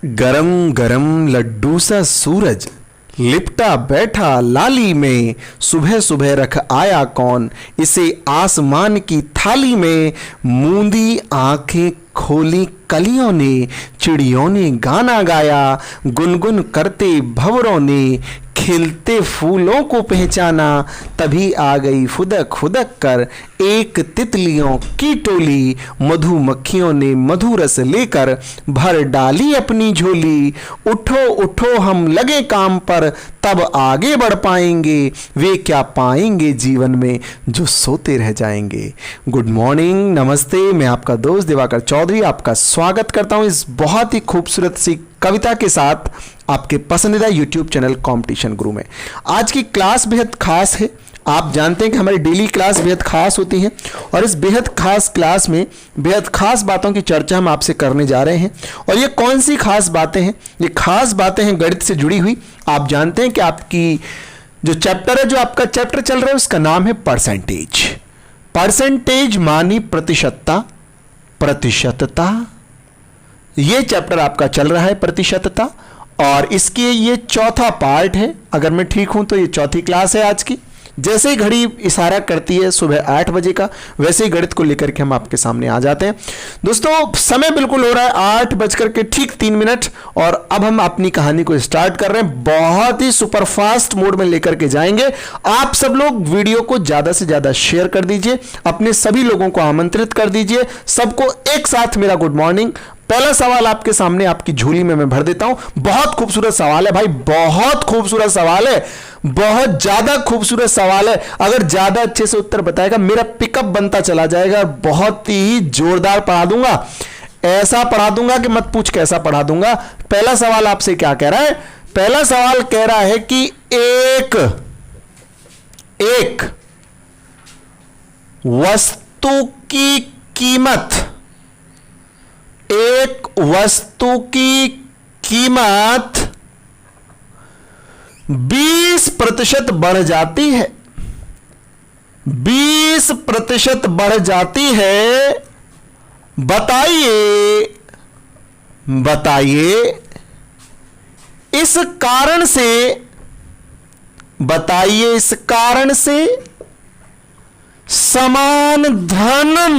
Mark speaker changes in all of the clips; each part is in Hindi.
Speaker 1: गरम गरम लड्डू सा सूरज लिपटा बैठा लाली में, सुबह सुबह रख आया कौन इसे आसमान की थाली में। मूंदी आंखें खोली कलियों ने, चिड़ियों ने गाना गाया, गुनगुन करते भंवरों ने खिलते फूलों को पहचाना। तभी आ गई फुदक फुदक कर एक तितलियों की टोली, मधुमक्खियों ने मधु रस लेकर भर डाली अपनी झोली। उठो उठो हम लगे काम पर, तब आगे बढ़ पाएंगे, वे क्या पाएंगे जीवन में जो सोते रह जाएंगे। गुड मॉर्निंग, नमस्ते, मैं आपका दोस्त दिवाकर चौधरी आपका स्वागत करता हूं इस बहुत ही खूबसूरत सी कविता के साथ आपके पसंदीदा YouTube चैनल कंपटीशन गुरु में। आज की क्लास बेहद खास है। आप जानते हैं कि हमारी डेली क्लास बेहद खास होती है और इस बेहद खास क्लास में बेहद खास बातों की चर्चा हम आपसे करने जा रहे हैं। और ये कौन सी खास बातें हैं? ये खास बातें हैं गणित से जुड़ी हुई। आप जानते हैं कि आपकी जो चैप्टर है, जो आपका चैप्टर चल रहा है, उसका नाम है परसेंटेज। परसेंटेज मानी प्रतिशतता, प्रतिशतता, ये चैप्टर आपका चल रहा है प्रतिशतता। और इसके ये चौथा पार्ट है। अगर मैं ठीक हूं तो ये चौथी क्लास है आज की। जैसे ही घड़ी इशारा करती है सुबह 8 बजे का, वैसे ही गणित को लेकर के हम आपके सामने आ जाते हैं। दोस्तों, समय बिल्कुल हो रहा है 8:03 और अब हम अपनी कहानी को स्टार्ट कर रहे हैं। बहुत ही सुपरफास्ट मोड में लेकर के जाएंगे। आप सब लोग वीडियो को ज्यादा से ज्यादा शेयर कर दीजिए, अपने सभी लोगों को आमंत्रित कर दीजिए, सबको एक साथ मेरा गुड मॉर्निंग। पहला सवाल आपके सामने आपकी झोली में मैं भर देता हूं। बहुत खूबसूरत सवाल है भाई, बहुत खूबसूरत सवाल है, बहुत ज्यादा खूबसूरत सवाल है। अगर ज्यादा अच्छे से उत्तर बताएगा मेरा पिकअप बनता चला जाएगा। बहुत ही जोरदार पढ़ा दूंगा, ऐसा पढ़ा दूंगा कि मत पूछ कैसा पढ़ा दूंगा। पहला सवाल आपसे क्या कह रहा है? पहला सवाल कह रहा है कि एक वस्तु की कीमत, एक वस्तु की कीमत 20% बढ़ जाती है, 20% बढ़ जाती है। बताइए बताइए इस कारण से, बताइए इस कारण से समान धन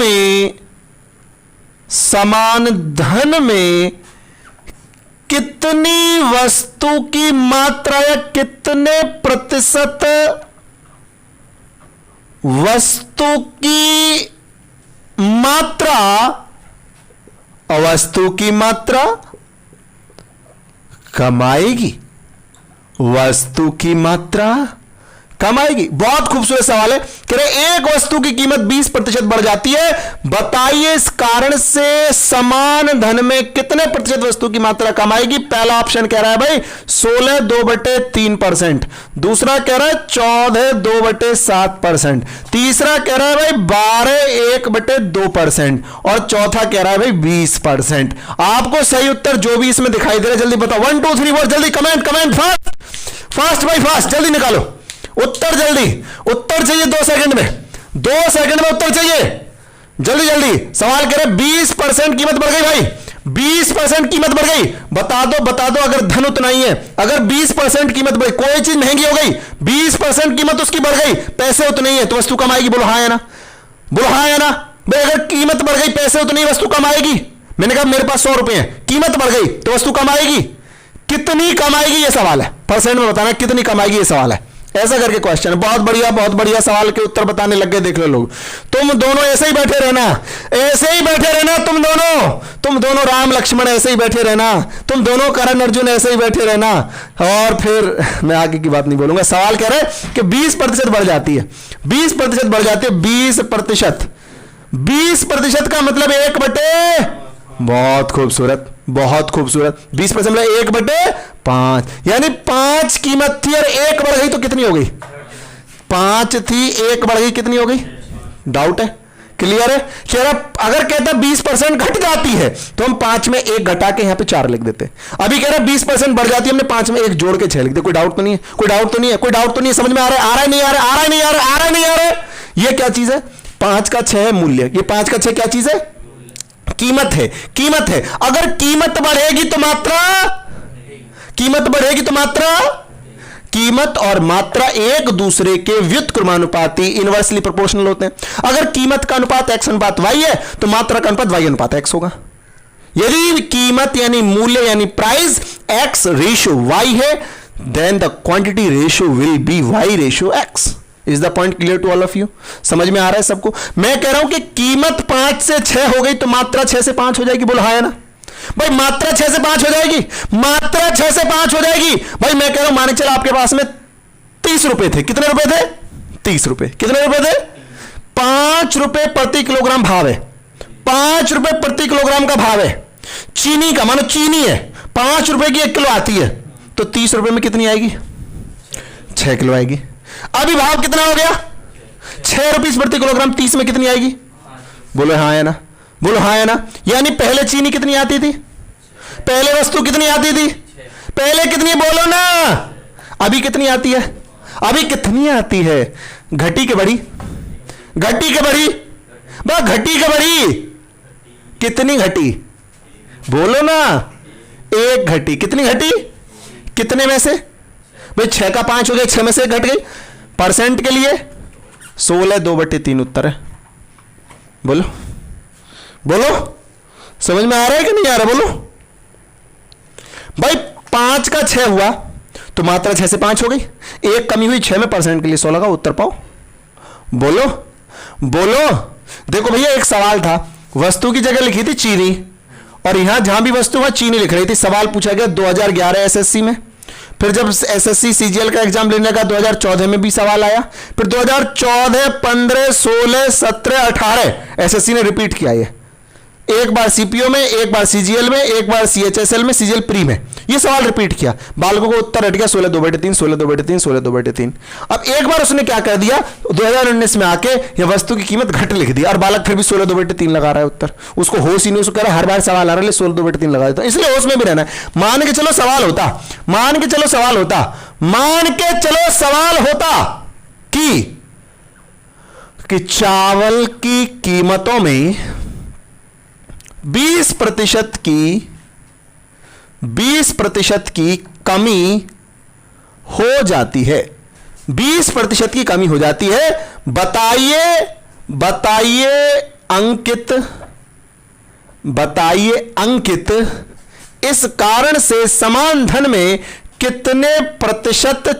Speaker 1: में कितनी वस्तु की मात्रा या कितने प्रतिशत वस्तु की मात्रा, वस्तु की मात्रा कमाएगी, वस्तु की मात्रा कमाएगी। बहुत खूबसूरत सवाल है। कह रहे एक वस्तु की कीमत 20% बढ़ जाती है। बताइए इस कारण से समान धन में कितने प्रतिशत वस्तु की मात्रा कमाएगी। पहला ऑप्शन कह रहा है भाई 16 2/3%, दूसरा कह रहा है 14 2/7%, तीसरा कह रहा है भाई 12 1/2% और चौथा कह रहा है भाई 20%। आपको सही उत्तर जो भी इसमें दिखाई दे रहा है जल्दी बताओ। 1 2 3 4 जल्दी कमेंट फास्ट भाई, फास्ट जल्दी निकालो उत्तर, जल्दी उत्तर चाहिए। 2 सेकंड में, 2 सेकंड में उत्तर चाहिए, जल्दी जल्दी। सवाल कह रहे 20% कीमत बढ़ गई भाई, 20% कीमत बढ़ गई। बता दो अगर धन उतना ही है, अगर 20% कीमत बढ़, कोई चीज महंगी हो गई, 20% कीमत उसकी बढ़ गई, पैसे उतने ही है तो वस्तु कमाएगी। बोलो हाँ या ना, बोलो हाँ या ना भाई। अगर कीमत बढ़ गई, पैसे उतनी ही, वस्तु कमाएगी। मैंने कहा मेरे पास 100 रुपए हैं, कीमत बढ़ गई तो वस्तु कमाएगी। कितनी कमाएगी ये सवाल है, परसेंट में बताना कितनी कमाएगी ये सवाल है। ऐसा करके क्वेश्चन है। बहुत बढ़िया सवाल के उत्तर बताने लग गए, देख लो लोग। तुम दोनों ऐसे ही बैठे रहना, ऐसे ही बैठे रहना। तुम दोनों राम लक्ष्मण ऐसे ही बैठे रहना, तुम दोनों करण अर्जुन ऐसे ही बैठे रहना। और फिर मैं आगे की बात नहीं बोलूंगा। सवाल कह रहे हैं कि 20% बढ़ जाती है, 20% बढ़ जाती है। 20% का मतलब 1/, बहुत खूबसूरत, बहुत खूबसूरत। 20% मतलब 1/5, यानी 5 कीमत थी और 1 बढ़ गई तो कितनी हो गई? 5 थी, 1 बढ़ गई, कितनी हो गई? डाउट है? क्लियर है? अगर कहता 20% घट जाती है तो हम 5 में 1 घटा के यहां पे 4 लिख देते। अभी कह रहा 20% बढ़ जाती है, हमने 5 में 1 जोड़ के 6 लिख दे। कोई डाउट तो नहीं है? कोई डाउट तो नहीं है? कोई डाउट तो नहीं है? समझ में आ रहा है? नहीं आ रहा है? ये क्या चीज है? 5 का 6 है मूल्य। ये 5 का 6 क्या चीज है? कीमत है, कीमत है। अगर कीमत बढ़ेगी तो मात्रा, कीमत बढ़ेगी तो मात्रा, कीमत और मात्रा एक दूसरे के व्युत्क्रमानुपाती इनवर्सली प्रोपोर्शनल होते हैं। अगर कीमत का अनुपात x अनुपात y है तो मात्रा का अनुपात y अनुपात x होगा। यदि कीमत यानी मूल्य यानी प्राइस x रेशियो y है, then the quantity ratio will be y ratio x। Is the point clear to all of you? समझ में आ रहा है सबको? मैं कह रहा हूं कि कीमत 5 से 6 हो गई तो मात्रा 6 से 5 हो जाएगी। बोलो हाँ है ना भाई? मात्रा 6 से 5 हो जाएगी, मात्रा 6 से 5 हो जाएगी भाई। मैं कह रहा हूं, माने चलो आपके पास में 30 रुपए थे। कितने रुपए थे? 30 रुपए। कितने रुपए थे? 5 रुपए प्रति किलोग्राम भाव है। 5 रुपए प्रति किलोग्राम का भाव है चीनी का। मानो चीनी है 5 रुपए की 1 किलो आती है, तो 30 रुपए में कितनी आएगी? 6 किलो आएगी। अभी भाव कितना हो गया? 6 रुपीस प्रति किलोग्राम। 30 में कितनी आएगी? बोलो हाँ है ना? बोलो हाँ है ना? यानी पहले चीनी कितनी आती थी? पहले वस्तु कितनी आती थी? पहले कितनी? बोलो ना। अभी कितनी आती है? अभी कितनी आती है? घटी के बढ़ी? घटी के बढ़ी? बस घटी के बढ़ी। कितनी घटी? बोलो ना। 1 घटी। कितनी घटी? कितने में से? भाई 6 का 5 हो गया, 6 में से 1 घट गई। परसेंट के लिए 16 2/3 उत्तर है। बोलो बोलो, समझ में आ रहा है कि नहीं आ रहा? बोलो भाई। 5 का 6 हुआ तो मात्रा 6 से 5 हो गई। 1 कमी हुई 6 में, परसेंट के लिए 16 का उत्तर पाओ। बोलो बोलो। देखो भैया, एक सवाल था, वस्तु की जगह लिखी थी चीनी, और यहां जहां भी वस्तु वहां चीनी लिख रही थी। सवाल पूछा गया 2011 एसएससी में। फिर जब एसएससी सीजीएल का एग्जाम लेने का 2014 में भी सवाल आया। फिर 2014, 15, 16, 17, 18 एसएससी ने रिपीट किया ये। एक बार सीपीओ में, एक बार सीजीएल में, एक बार सीएचएसएल में, सीजीएल प्री में ये सवाल रिपीट किया। बालकों को उत्तर हट गया 16 2/3, 16 2/3, 16 2/3। अब एक बार उसने क्या कर दिया, 2019 में आके यह वस्तु की कीमत घट लिख दी, और बालक फिर भी 16 2/3 लगा रहा है उत्तर। उसको होश ही नहीं, उसको कह रहा है हर बार सवाल आ रहा है 16 2/3 लगा देता। इसलिए होश में भी रहना है। मान के चलो सवाल होता, मान के चलो सवाल होता, मान के चलो सवाल होता कि चावल की कीमतों में 20% की कमी हो जाती है। 20% की कमी हो जाती है। बताइए अंकित, इस कारण से समान धन में कितने प्रतिशत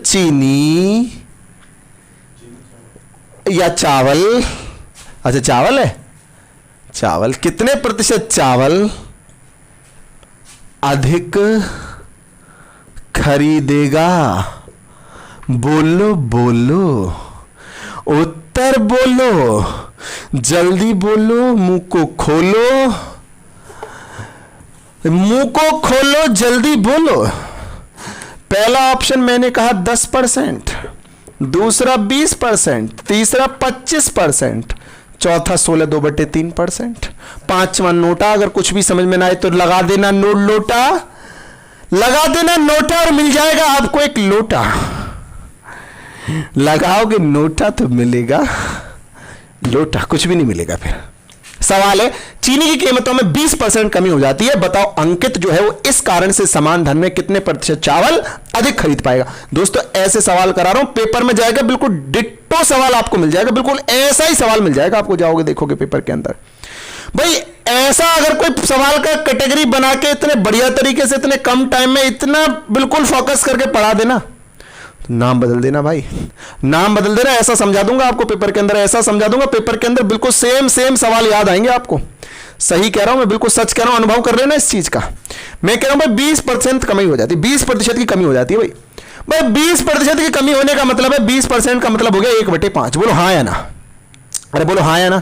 Speaker 1: चीनी या चावल, अच्छा चावल है, चावल कितने प्रतिशत चावल अधिक खरीदेगा? बोलो बोलो, उत्तर बोलो, जल्दी बोलो, मुंह को खोलो, मुंह को खोलो, जल्दी बोलो। पहला ऑप्शन मैंने कहा 10%, दूसरा 20%, तीसरा 25%, चौथा 16 2/3%, पांचवा नोटा। अगर कुछ भी समझ में ना आए तो लगा देना नोट लोटा, लगा देना नोटा, और मिल जाएगा आपको एक लोटा। लगाओगे नोटा तो मिलेगा लोटा, कुछ भी नहीं मिलेगा। फिर सवाल है, चीनी की कीमतों में 20% कमी हो जाती है। बताओ अंकित जो है वो इस कारण से समान धन में कितने प्रतिशत चावल अधिक खरीद पाएगा? दोस्तों ऐसे सवाल करा रहा हूं, पेपर में जाएगा बिल्कुल डिट्टो सवाल आपको मिल जाएगा, बिल्कुल ऐसा ही सवाल मिल जाएगा आपको। जाओगे देखोगे पेपर के अंदर, भाई ऐसा अगर कोई सवाल का कैटेगरी बना के इतने बढ़िया तरीके से इतने कम टाइम में इतना बिल्कुल फोकस करके पढ़ा देना, तो नाम बदल देना भाई, नाम बदल देना। ऐसा समझा दूंगा आपको पेपर के अंदर, ऐसा समझा दूंगा पेपर के अंदर, बिल्कुल सेम सवाल याद आएंगे आपको। सही कह रहा हूं मैं, बिल्कुल सच कह रहा हूं, अनुभव कर लेना इस चीज का। मैं कह रहा हूं भाई 20% कमी हो जाती है, 20% की कमी हो जाती है भाई। 20% की कमी होने का मतलब है, 20% का मतलब हो गया 1/5। बोलो हाँ या ना? अरे बोलो हाँ या ना?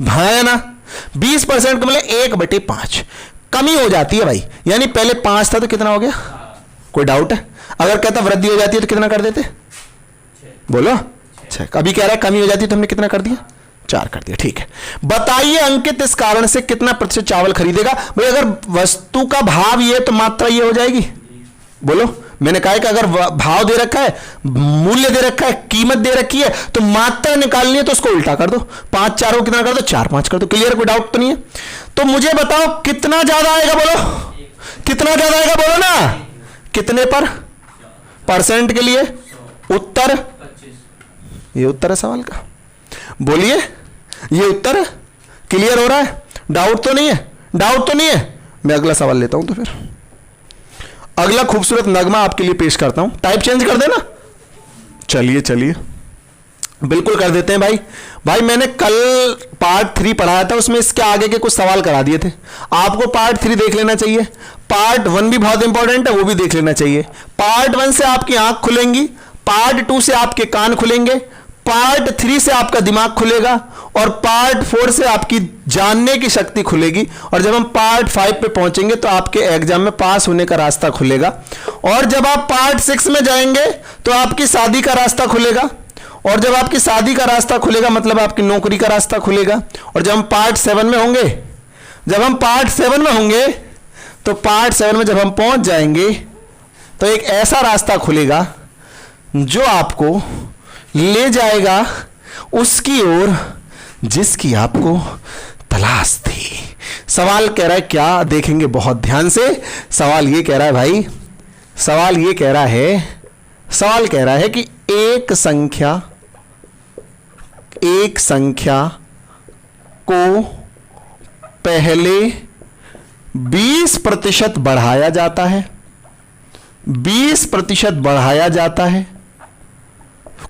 Speaker 1: हाँ या ना? 20% का मतलब 1/5 कमी हो जाती है भाई। यानी पहले 5 था तो कितना हो गया? कोई डाउट है? अगर कहता वृद्धि हो जाती है तो कितना कर देते? बोलो 6। अभी कह रहा है कमी हो जाती है तो हमने कितना कर दिया? 4 कर दिया। ठीक है, बताइए अंकित इस कारण से कितना प्रतिशत चावल खरीदेगा? भाई अगर वस्तु का भाव ये तो मात्रा ये हो जाएगी। बोलो मैंने कहा है कि अगर भाव दे रखा है, मूल्य दे रखा है, कीमत दे रखी है, तो मात्रा निकालनी है तो उसको उल्टा कर दो, 5 4 को कितना कर दो, 4 5 कर दो। क्लियर? कोई डाउट तो नहीं है? तो मुझे बताओ कितना ज्यादा आएगा, बोलो कितना ज्यादा आएगा, बोलो ना। कितने पर? परसेंट के लिए उत्तर, ये उत्तर है सवाल का। बोलिए, ये उत्तर है। क्लियर हो रहा है? डाउट तो नहीं है? डाउट तो नहीं है? मैं अगला सवाल लेता हूं। तो फिर अगला खूबसूरत नगमा आपके लिए पेश करता हूं। टाइप चेंज कर देना। चलिए चलिए, बिल्कुल कर देते हैं भाई। भाई मैंने कल पार्ट 3 पढ़ाया था, उसमें इसके आगे के कुछ सवाल करा दिए थे। आपको पार्ट 3 देख लेना चाहिए। पार्ट 1 भी बहुत इंपॉर्टेंट है, वो भी देख लेना चाहिए। पार्ट 1 से आपकी आंख खुलेंगी, पार्ट 2 से आपके कान खुलेंगे, पार्ट 3 से आपका दिमाग खुलेगा, और पार्ट 4 से आपकी जानने की शक्ति खुलेगी। और जब हम पार्ट 5 पे पहुंचेंगे तो आपके एग्जाम में पास होने का रास्ता खुलेगा। और जब आप पार्ट 6 में जाएंगे तो आपकी शादी का रास्ता खुलेगा। और जब आपकी शादी का रास्ता खुलेगा मतलब आपकी नौकरी का रास्ता खुलेगा। और जब हम पार्ट 7 में होंगे, जब हम पार्ट 7 में होंगे तो पार्ट 7 में जब हम पहुंच जाएंगे तो एक ऐसा रास्ता खुलेगा जो आपको ले जाएगा उसकी ओर जिसकी आपको तलाश थी। सवाल कह रहा है क्या, देखेंगे बहुत ध्यान से। सवाल ये कह रहा है भाई, सवाल ये कह रहा है, सवाल कह रहा है कि एक संख्या को पहले 20% बढ़ाया जाता है, 20% बढ़ाया जाता है,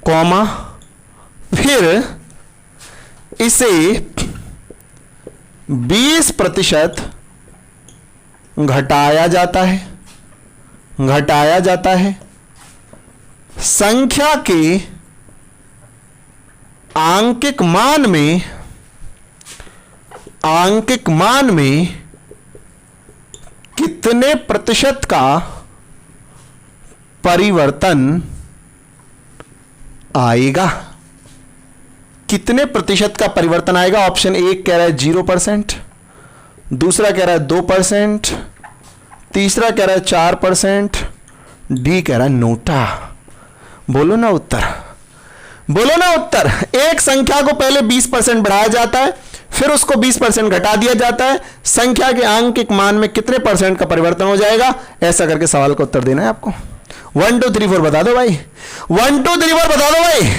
Speaker 1: कॉमा, फिर इसे 20% घटाया जाता है, घटाया जाता है, संख्या के आंकिक मान में कितने प्रतिशत का परिवर्तन आएगा? कितने प्रतिशत का परिवर्तन आएगा? ऑप्शन 1 कह रहा है 0%, दूसरा कह रहा है 2%, तीसरा कह रहा है 4%, डी कह रहा है नोटा। बोलो ना उत्तर, बोलो ना उत्तर। एक संख्या को पहले 20% बढ़ाया जाता है, फिर उसको 20% घटा दिया जाता है, संख्या के आंकिक मान में कितने % का परिवर्तन हो जाएगा? ऐसा करके सवाल का उत्तर देना है आपको। 1 2 3 4 बता दो भाई, 1 2 3 4 बता दो भाई,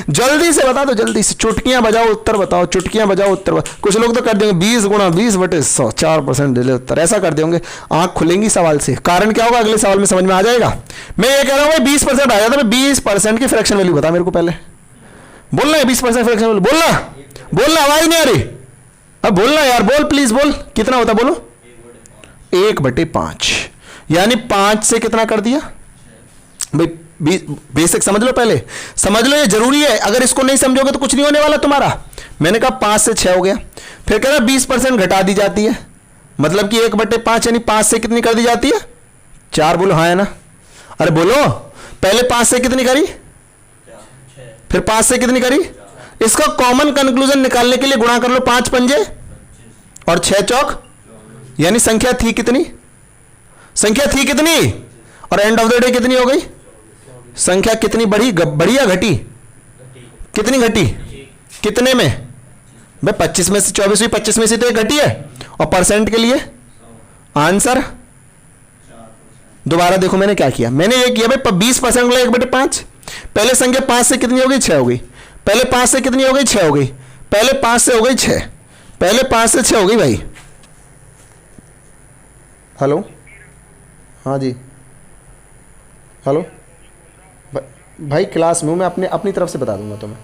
Speaker 1: जल्दी से बता दो, जल्दी से। चुटकियां बजाओ, उत्तर बताओ, चुटकियां बजाओ, उत्तर बताओ। कुछ लोग तो कर देंगे 20 × 20/100, 4% दे ले उत्तर, ऐसा कर देंगे। आंख खुलेंगी सवाल से। कारण क्या होगा अगले सवाल में समझ में आ जाएगा। मैं ये कह रहा हूं भाई 20% आ जाता है, 20% की फ्रैक्शन वैल्यू बता मेरे को पहले। बोलना है 20% फ्रैक्शन वैल्यू, बोलना, बोलना, आवाज नहीं आ रही, अब बोलना यार, बोल प्लीज बोल। कितना होता बोलो? 1/5, यानी 5 से कितना कर दिया भाई? बेसिक समझ लो, पहले समझ लो, ये जरूरी है। अगर इसको नहीं समझोगे तो कुछ नहीं होने वाला तुम्हारा। मैंने कहा 5 से 6 हो गया, फिर कह रहा 20% घटा दी जाती है, मतलब कि 1/5 यानी 5 से कितनी कर दी जाती है? 4। बोलो हाँ है ना? अरे बोलो, पहले 5 से कितनी करी, फिर 5 से कितनी करी? इसका कॉमन कंक्लूजन निकालने के लिए गुणा कर लो, 5 पंजे और 6 चौक, यानी संख्या थी कितनी? संख्या थी कितनी? और एंड ऑफ द डे कितनी हो गई? संख्या कितनी बढ़ी, बढ़ी या घटी? कितनी घटी? कितने में भाई? 25 में से 24 हुई, 25 में से तो एक घटी है। और परसेंट के लिए आंसर दोबारा देखो मैंने क्या किया। मैंने ये किया भाई 20% 1/5। पहले संख्या 5 से कितनी हो गई? 6 हो गई। पहले 5 से कितनी हो गई? 6 हो गई। पहले 5 से हो गई 6, पहले 5 से 6 हो गई भाई। हेलो, हाँ जी, हेलो भाई, क्लास में हूँ मैं, अपनी तरफ से बता दूंगा तुम्हें।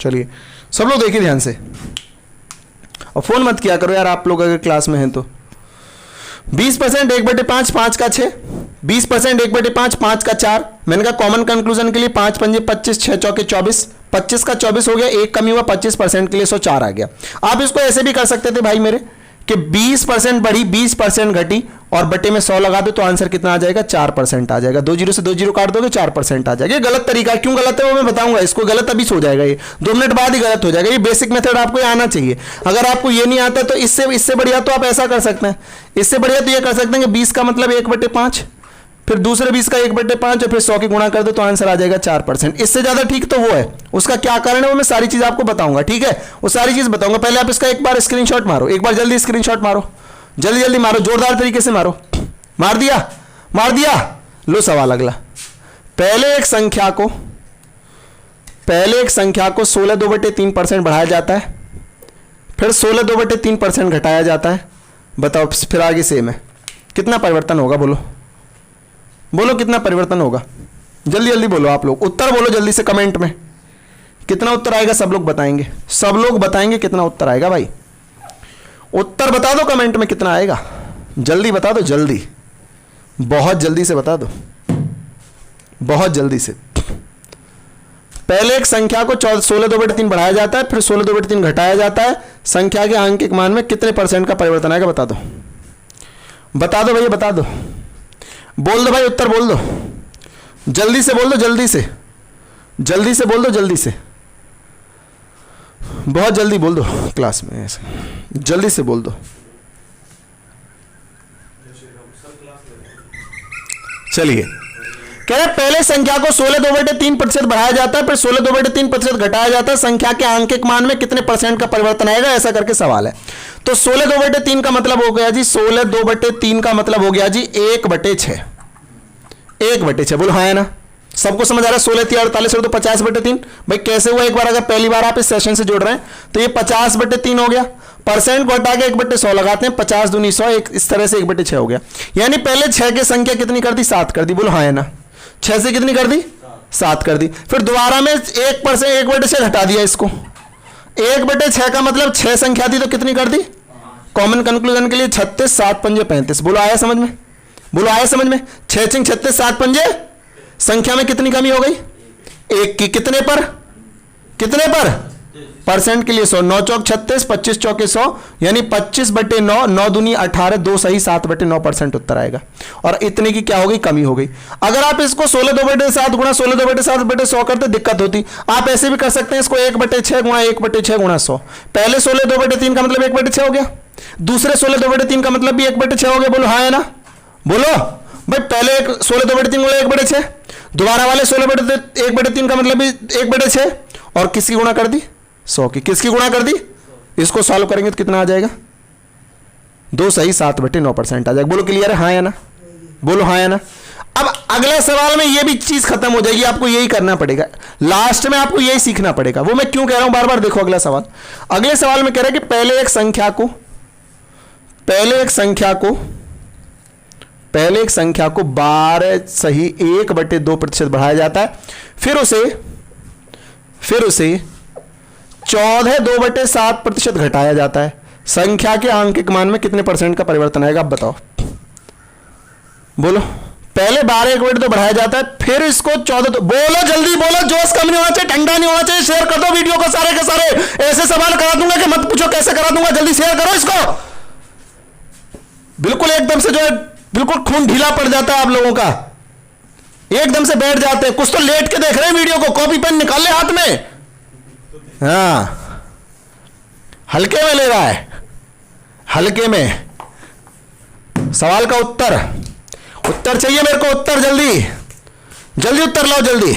Speaker 1: चलिए सब लोग देखिए ध्यान से, और फोन मत किया करो यार आप लोग अगर क्लास में हैं तो। 20% 1/5, 5 का 6, 20% 1/5, 5 का 4। मैंने कहा कॉमन कंक्लूजन के लिए 5 पंजे 25, 6 चौके 24, 25 का 24 हो गया, एक कमी हुआ 25% के लिए 104 आ गया। आप इसको ऐसे भी कर सकते थे भाई मेरे, कि 20% बढ़ी 20% घटी और बटे में 100 लगा दो तो आंसर कितना आ जाएगा, 4% आ जाएगा। 2 जीरो से 2 जीरो काट दोगे 4% आ जाएगा। ये गलत तरीका है, क्यों गलत है वो मैं बताऊंगा। इसको गलत अभी हो जाएगा, ये 2 मिनट बाद ही गलत हो जाएगा। ये बेसिक मेथड आपको ये आना चाहिए। अगर आपको ये नहीं आता तो इससे बढ़िया तो आप ऐसा कर सकते हैं, इससे बढ़िया तो ये कर सकते हैं कि 20 का मतलब 1/5, फिर दूसरे 20 का 1/5 और फिर 100 की गुणा कर दो तो आंसर आ जाएगा 4%। इससे ज्यादा ठीक तो वो है, उसका क्या कारण है वो मैं सारी चीज आपको बताऊंगा, ठीक है, वो सारी चीज बताऊंगा। पहले आप इसका एक बार स्क्रीनशॉट मारो, एक बार जल्दी स्क्रीनशॉट मारो, जल्दी जल्दी मारो, जोरदार तरीके से मारो। मार दिया, मार दिया। लो सवाल अगला। पहले एक संख्या को 16 2/3% बढ़ाया जाता है, फिर 16 2/3% घटाया जाता है। बताओ फिर आगे सेम है, कितना परिवर्तन होगा? बोलो बोलो कितना परिवर्तन होगा, जल्दी जल्दी बोलो आप लोग, उत्तर बोलो जल्दी से कमेंट में। कितना उत्तर आएगा सब लोग बताएंगे, सब लोग बताएंगे कितना उत्तर आएगा भाई। उत्तर बता दो कमेंट में कितना आएगा, जल्दी बता दो, जल्दी, बहुत जल्दी से बता दो, बहुत जल्दी से। पहले एक संख्या को 16 2/3 बढ़ाया जाता है, फिर 16 2/3 घटाया जाता है। संख्या के आंकिक मान में कितने % का परिवर्तन आएगा? बता दो, बता दो भैया, बता दो, बोल दो भाई, उत्तर बोल दो, जल्दी से बोल दो, जल्दी से, जल्दी से बोल दो, जल्दी से, बहुत जल्दी बोल दो, क्लास में जल्दी से बोल दो। चलिए, कह रहे पहले संख्या को 16 2/3% बढ़ाया जाता है, फिर 16 2/3% घटाया जाता है। संख्या के आंकिक मान में कितने % का परिवर्तन आएगा, ऐसा करके सवाल है। तो 16 2/3 का मतलब हो गया जी, 16 2/3 का मतलब हो गया जी 1/6, 1/6। बोलो हाँ है ना, सबको समझ आ रहा है? 16 3 48 तो 50/3। भाई कैसे हुआ? एक बार अगर पहली बार आप इस सेशन से जुड़ रहे हैं तो ये 50/3 हो गया। परसेंट को हटा के 1/100 लगाते हैं, 50 दूनी 100, इस तरह से 1/6 हो गया। यानी पहले 6 की संख्या कितनी कर दी? 7 कर दी। बोलो हाँ है ना, 6 से कितनी कर दी? 7 कर दी। फिर दोबारा में 1/6 घटा दिया इसको। 1/6 का मतलब 6 संख्या थी तो कितनी कर दी? कॉमन कंक्लूजन के लिए 36 7 पंजे 35। बोलो आया समझ में? बोलो आया समझ में? 6 6 36 7 पंजे, संख्या में कितनी कमी हो गई? 1 की। कितने पर? कितने पर? परसेंट के लिए 100। 9 चौक 36, 25 चौके 100, यानी 25/9, 9 दूनी 18, 2 सही 7/9% उत्तर आएगा। और इतने की क्या हो गई? कमी हो गई। अगर आप इसको 16 2/7 गुणा 16 2/7/100 करते दिक्कत होती। आप ऐसे भी कर सकते हैं इसको 1/6 गुणा 1/6 गुणा 100। पहले 16 2/3 का मतलब 1/6 हो गया, दूसरे 16 2/3 का मतलब भी 1/6 हो गया। बोलो हाँ है ना? बोलो भाई, पहले 16 2/3 गुणा 1/6, दोबारा वाले 16 1/3 का मतलब भी 1/6, और किसकी गुणा कर दी? 100 की। किसकी गुणा कर दी? इसको सॉल्व करेंगे तो कितना आ जाएगा? 2 सही 7/9% आ जाएगा। बोलो क्लियर है? हाँ या ना? बोलो हाँ या ना? अब अगले सवाल में ये भी चीज खत्म हो जाएगी, आपको यही करना पड़ेगा, लास्ट में आपको यही सीखना पड़ेगा। वो मैं क्यों कह रहा हूं बार बार, देखो अगला सवाल। अगले सवाल में कह रहा है कि पहले एक संख्या को 12 सही 1/2% बढ़ाया जाता है, फिर उसे 14 2/7% घटाया जाता है। संख्या के आंकिक मान में कितने % का परिवर्तन आएगा? आप बताओ, बोलो। पहले 12 1/2 बढ़ाया जाता है, फिर इसको 14 बोलो जल्दी बोलो, जोश कम नहीं होना चाहिए, ठंडा नहीं होना चाहिए। शेयर कर दो वीडियो को सारे के सारे, ऐसे सवाल करा दूंगा कि मत पूछो कैसे करा दूंगा। जल्दी शेयर करो इसको, बिल्कुल एकदम से जो है बिल्कुल खून ढीला पड़ जाता है आप लोगों का, एकदम से बैठ जाते हैं। कुछ तो लेट के देख रहे हैं वीडियो को, कॉपी पेन निकाल ले हाथ में। हाँ, हल्के में ले रहा है, हल्के में। सवाल का उत्तर चाहिए मेरे को, उत्तर जल्दी जल्दी उत्तर लाओ, जल्दी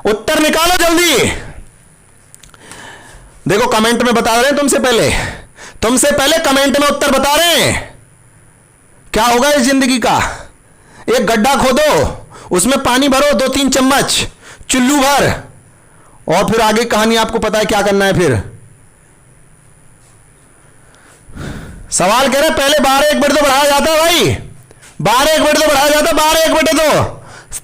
Speaker 1: उत्तर निकालो जल्दी। देखो कमेंट में बता रहे हैं, तुमसे पहले कमेंट में उत्तर बता रहे हैं। क्या होगा इस जिंदगी का? एक गड्ढा खोदो, उसमें पानी भरो 2-3 चम्मच, चुल्लू भर, और फिर आगे कहानी आपको पता है क्या करना है। फिर सवाल कह रहे पहले 12 1/2 बढ़ाया जाता है भाई, 12 1/2 बढ़ाया जाता है, 12 1/2।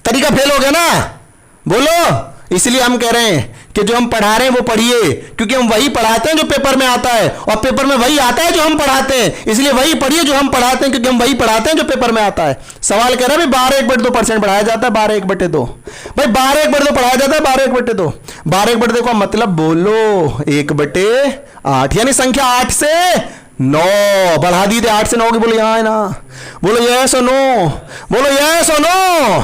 Speaker 1: तरीका फेल हो गया ना? बोलो। इसलिए हम कह रहे हैं कि जो हम पढ़ा रहे हैं वो पढ़िए, क्योंकि हम वही पढ़ाते हैं जो पेपर में आता है, और पेपर में वही आता है जो हम पढ़ाते हैं। इसलिए वही पढ़िए जो हम पढ़ाते हैं, क्योंकि हम वही पढ़ाते हैं जो पेपर में आता है। सवाल कह रहा है 12 1/2% बढ़ाया जाता है, 12 1/2। भाई 12 1/2 बढ़ाया जाता है, 12 1/2। 12 1/2 का मतलब बोलो 1/8, यानी संख्या 8 से 9 बढ़ा दी थे 8 से 9 की, बोलो यहाँ है ना, बोलो यस और नो, बोलो यस और नो।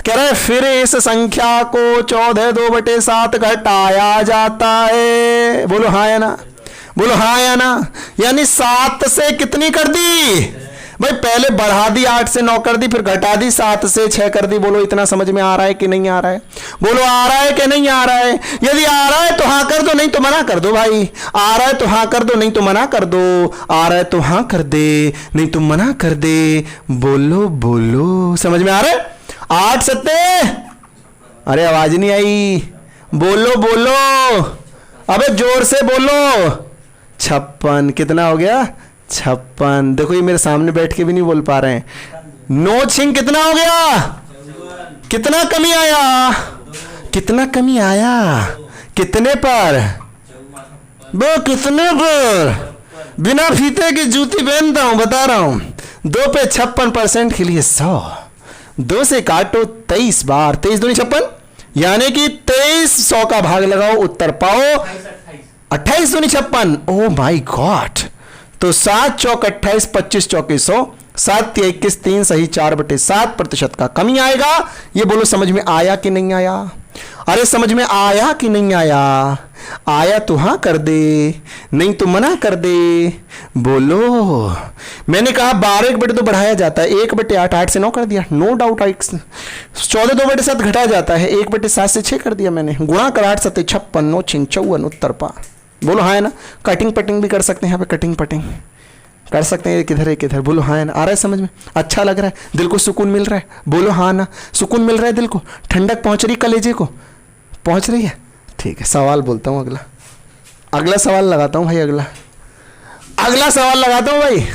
Speaker 1: कह रहे फिर इस संख्या को 14/2/7 घटाया जाता है, बोलो हाँ या ना, बोलो हाँ या ना। यानी 7 से कितनी कर दी भाई, पहले बढ़ा दी 8 से 9 कर दी, फिर घटा दी 7 से 6 कर दी। बोलो इतना समझ में आ रहा है कि नहीं आ रहा है, बोलो आ रहा है कि नहीं आ रहा है। यदि आ रहा है तो हाँ कर दो, नहीं तो मना कर दो भाई। आ रहा है तो हाँ कर दो, नहीं तो मना कर दो। आ रहा है तो हाँ कर दे, नहीं तो मना कर दे। बोलो बोलो, समझ में आ रहा है। 8 सत्ते, अरे आवाज नहीं आई, बोलो बोलो, अबे जोर से बोलो। 56, कितना हो गया 56। देखो ये मेरे सामने बैठ के भी नहीं बोल पा रहे हैं। 9 छिंग कितना हो गया, कितना कमी आया, कितना कमी आया, कितने पर, वो कितने पर, बिना फीते की जूती पहनता हूं, बता रहा हूं। 2 पे 56% के लिए 100, 2 से काटो 23 बार, 23 दूनी 56, यानी कि 23 100 का भाग लगाओ, उत्तर पाओ 28 दूनी 56। ओ माई गॉड। तो 7 चौक 28, 25 चौके 100, 7 या 21, 3 सही 4/7% का कमी आएगा। ये बोलो समझ में आया कि नहीं आया। अरे समझ में आया कि नहीं आया। आया तो हाँ कर दे, नहीं तो मना कर दे। बोलो, मैंने कहा 12/1 तो बढ़ाया जाता है, 1/8, 8 से 9 कर दिया, नो डाउट। 14/2/7 घटाया जाता है, 1/7 से 6 कर दिया मैंने। गुणा कर 8 7 56, 9 6 54, उत्तर पा। बोलो हाँ है ना। कटिंग पटिंग भी कर सकते हैं, यहाँ पे कटिंग पटिंग कर सकते हैं, किधर है किधर। बोलो हाँ है ना। आ रहा है समझ में, अच्छा लग रहा है, दिल को सुकून मिल रहा है। बोलो हाँ ना, सुकून मिल रहा है दिल को, ठंडक पहुंच रही, कलेजे को पहुंच रही है। ठीक है, सवाल बोलता हूँ अगला, अगला सवाल लगाता हूँ भाई, अगला सवाल लगाता हूँ भाई।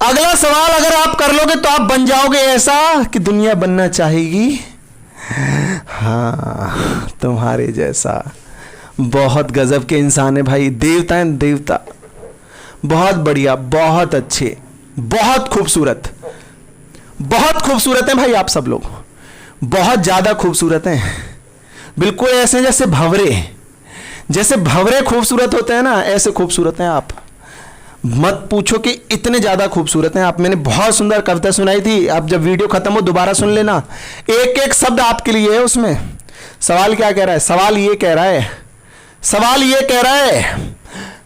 Speaker 1: अगला सवाल अगर आप कर लोगे तो आप बन जाओगे ऐसा कि दुनिया बनना चाहेगी, हाँ तुम्हारे जैसा। बहुत गजब के इंसान है भाई, देवता है देवता, बहुत बढ़िया, बहुत अच्छे, बहुत खूबसूरत, बहुत खूबसूरत हैं भाई आप सब लोग, बहुत ज्यादा खूबसूरत हैं। बिल्कुल ऐसे जैसे भंवरे खूबसूरत होते हैं ना, ऐसे खूबसूरत हैं आप। मत पूछो कि इतने ज्यादा खूबसूरत हैं आप। मैंने बहुत सुंदर कविता सुनाई थी, आप जब वीडियो खत्म हो दोबारा सुन लेना, एक एक शब्द आपके लिए है उसमें। सवाल क्या कह रहा है, सवाल ये कह रहा है, सवाल ये कह रहा है,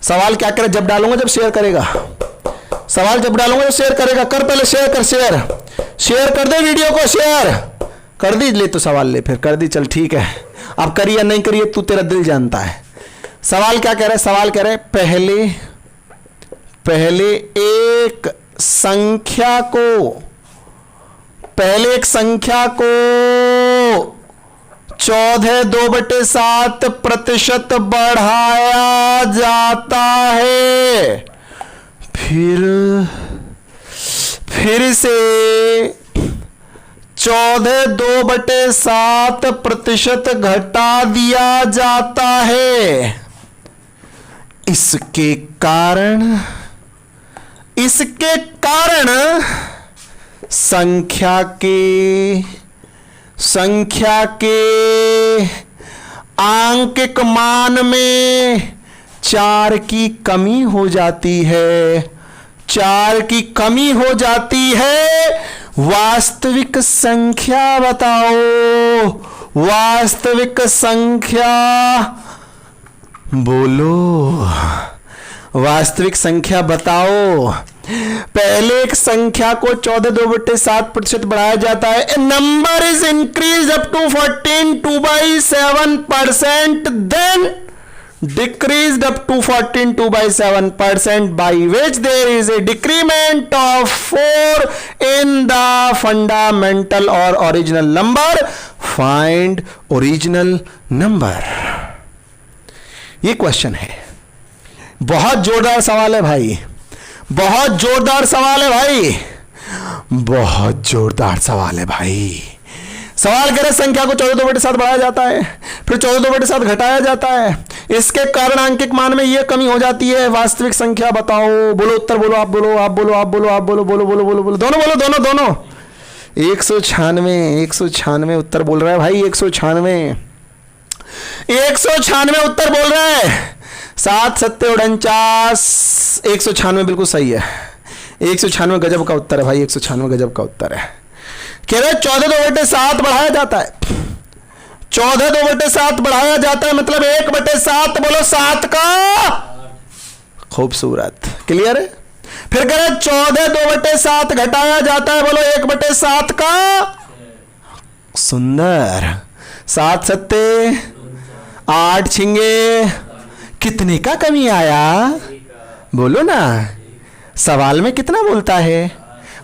Speaker 1: सवाल क्या कह रहा है, जब डालूंगा जब शेयर करेगा, सवाल जब डालूंगा जब शेयर करेगा। कर पहले शेयर कर, शेयर कर दे वीडियो को, शेयर कर दी। ले तो सवाल ले, फिर कर दी, चल ठीक है। अब करिए या नहीं करिए तू, तेरा दिल जानता है। सवाल क्या कह रहा है, सवाल कह रहा है पहले एक संख्या को 14/2/7% बढ़ाया जाता है, फिर से 14/2/7% घटा दिया जाता है। इसके कारण संख्या के आंकिक मान में 4 की कमी हो जाती है, 4 की कमी हो जाती है। वास्तविक संख्या बताओ, वास्तविक संख्या बोलो, वास्तविक संख्या बताओ। पहले एक संख्या को 14/2/7% बढ़ाया जाता है। A number is increase up to 14 2/7%, then decreased up to 14 2/7%, by which there is a decrement of 4 in the fundamental or original number. Find original number. ये क्वेश्चन है, बहुत जोरदार सवाल है भाई, बहुत जोरदार सवाल है भाई, बहुत जोरदार सवाल है भाई। सवाल कह रहे संख्या को 14/2/7 बढ़ाया जाता है, फिर 14/2/7 घटाया जाता है। इसके कारण आंकिक मान में यह कमी हो जाती है। वास्तविक संख्या बताओ। बोलो उत्तर बोलो, आप बोलो, आप बोलो, आप बोलो, आप बोलो, बोलो बोलो बोलो बोलो, दोनों बोलो, दोनों 196 उत्तर बोल रहा है भाई, 196 उत्तर बोल रहा है। 7 सत्ते 49, 196 बिल्कुल सही है। 196 गजब का उत्तर है भाई, 196 गजब का उत्तर है। कह रहे 14/2/7 बढ़ाया जाता है। 14/2/7 बढ़ाया जाता है मतलब 1/7, बोलो 7 का। खूबसूरत, क्लियर है। फिर कह रहे 14/2/7 घटाया जाता है, बोलो 1/7 का। सुंदर। 7 सत्ते 8 छिंगे, कितने का कमी आया बोलो ना। सवाल में कितना बोलता है?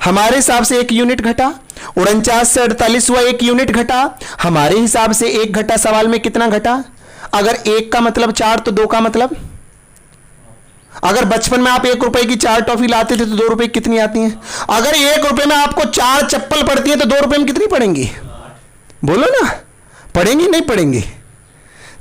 Speaker 1: हमारे हिसाब से 1 यूनिट घटा, 49 से 48 हुआ, 1 यूनिट घटा। हमारे हिसाब से 1 घटा, सवाल में कितना घटा? अगर 1 का मतलब 4 तो 2 का मतलब? अगर बचपन में आप 1 रुपए की 4 टॉफी लाते थे तो 2 रुपए कितनी आती हैं? अगर 1 रुपए में आपको 4 चप्पल पड़ती है तो 2 रुपए में कितनी पड़ेंगी बोलो ना? पड़ेंगी नहीं पड़ेंगी?